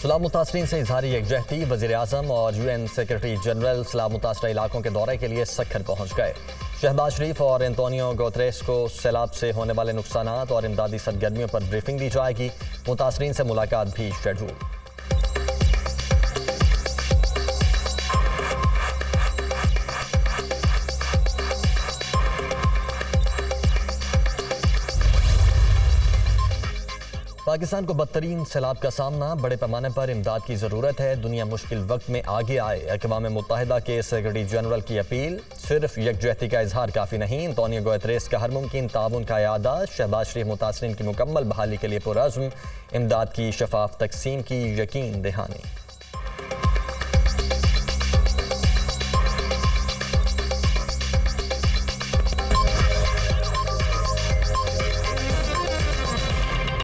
सैलाब मुतासरीन से इजहारी यकजहती। वज़ीर-ए-आज़म और UN सेक्रेटरी जनरल सैलाब मुतासरा इलाकों के दौरे के लिए सक्खर पहुँच गए। शहबाज शरीफ और एंटोनियो गुतेरेस को सैलाब से होने वाले नुकसानात और इमदादी सरगर्मियों पर ब्रीफिंग दी जाएगी। मुतासरीन से मुलाकात भी शेड्यूल। पाकिस्तान को बदतरीन सैलाब का सामना, बड़े पैमाने पर इमदाद की ज़रूरत है। दुनिया मुश्किल वक्त में आगे आए। अक़वाम मुत्तहिदा के सेक्रेटरी जनरल की अपील। सिर्फ यकजहती का इजहार काफ़ी नहीं, एंटोनियो गुतेरेस का हर मुमकिन ताउन का इरादा। शहबाज शरीफ मुतासरीन की मुकम्मल बहाली के लिए पुरअज़्म। इमदाद की शफाफ तकसीम की यकीन दहानी।